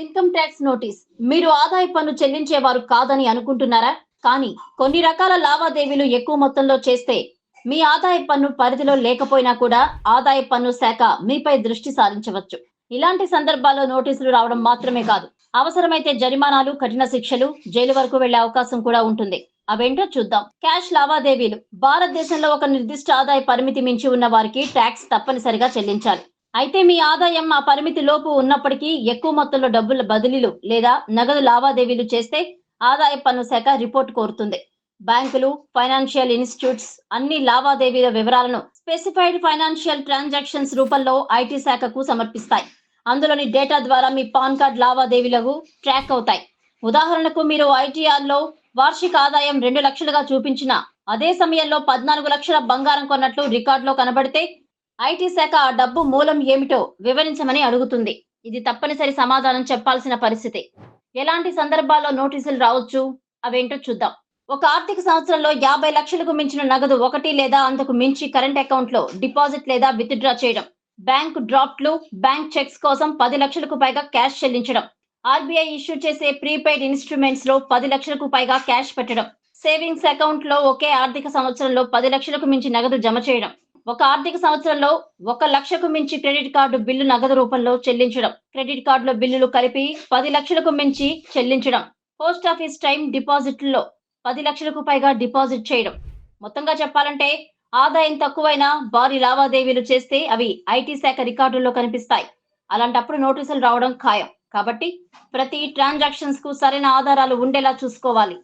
Income tax notice. మీరు ఆదాయ పన్ను చెల్లించేవారు కాదని అనుకుంటున్నారా? కానీ కొన్ని రకాల లావాదేవీలు ఎక్కువ మొత్తంలో చేస్తే మీ ఆదాయ పన్ను పరిధిలో లేకపోయినా కూడా ఆదాయ పన్ను శాఖ మీపై దృష్టి సారించవచ్చు. ఇలాంటి సందర్భాల్లో నోటీసులు రావడం మాత్రమే కాదు, అవసరమైతే జరిమానాలు, కఠిన శిక్షలు, జైలు వరకు వెళ్లే అవకాశం కూడా ఉంటుంది. అవేంటో చూద్దాం. క్యాష్ లావాదేవీలు. భారతదేశంలో ఒక నిర్దిష్ట ఆదాయ పరిమితి మించి ఉన్న వారికి ట్యాక్స్ తప్పనిసరిగా చెల్లించాలి. అయితే మీ ఆదాయం ఆ పరిమితి లోపు ఉన్నప్పటికీ ఎక్కువ మొత్తంలో డబ్బుల బదిలీలు లేదా నగదు లావాదేవీలు చేస్తే ఆదాయ పన్ను శాఖ రిపోర్ట్ కోరుతుంది. బ్యాంకులు, ఫైనాన్షియల్ ఇన్స్టిట్యూట్స్ అన్ని లావాదేవీల వివరాలను స్పెసిఫైడ్ ఫైనాన్షియల్ ట్రాన్సాక్షన్స్ రూపంలో ఐటీ శాఖకు సమర్పిస్తాయి. అందులోని డేటా ద్వారా మీ పాన్ కార్డ్ లావాదేవీలకు ట్రాక్ అవుతాయి. ఉదాహరణకు మీరు ఐటీఆర్ లో వార్షిక ఆదాయం 2 లక్షలుగా చూపించిన అదే సమయంలో 14 లక్షల బంగారం కొన్నట్లు రికార్డులో కనబడితే ఐటీ శాఖ ఆ డబ్బు మూలం ఏమిటో వివరించమని అడుగుతుంది. ఇది తప్పనిసరి సమాధానం చెప్పాల్సిన పరిస్థితి. ఎలాంటి సందర్భాల్లో నోటీసులు రావచ్చు, అవేంటో చూద్దాం. ఒక ఆర్థిక సంవత్సరంలో 50 లక్షలకు మించిన నగదు ఒకటి లేదా అంతకు మించి కరెంట్ అకౌంట్ లో డిపాజిట్ లేదా విత్డ్రా చేయడం, బ్యాంక్ డ్రాఫ్ట్లు, బ్యాంక్ చెక్స్ కోసం 10 లక్షలకు పైగా క్యాష్ చెల్లించడం, ఆర్బీఐ ఇష్యూ చేసే ప్రీపెయిడ్ ఇన్స్ట్రుమెంట్స్ లో 10 లక్షలకు పైగా క్యాష్ పెట్టడం, సేవింగ్స్ అకౌంట్ లో ఒకే ఆర్థిక సంవత్సరంలో 10 లక్షలకు మించి నగదు జమ చేయడం, ఒక ఆర్థిక సంవత్సరంలో 1 లక్షకు మించి క్రెడిట్ కార్డు బిల్లు నగదు రూపంలో చెల్లించడం, క్రెడిట్ కార్డుల బిల్లులు కలిపి 10 లక్షలకు మించి చెల్లించడం, పోస్ట్ ఆఫీస్ టైం డిపాజిట్లలో 10 లక్షలకు పైగా డిపాజిట్ చేయడం. మొత్తంగా చెప్పాలంటే ఆదాయం తక్కువైనా భారీ లావాదేవీలు చేస్తే అవి ఐటీ శాఖ రికార్డుల్లో కనిపిస్తాయి. అలాంటప్పుడు నోటీసులు రావడం ఖాయం. కాబట్టి ప్రతి ట్రాన్సాక్షన్స్ కు సరైన ఆధారాలు ఉండేలా చూసుకోవాలి.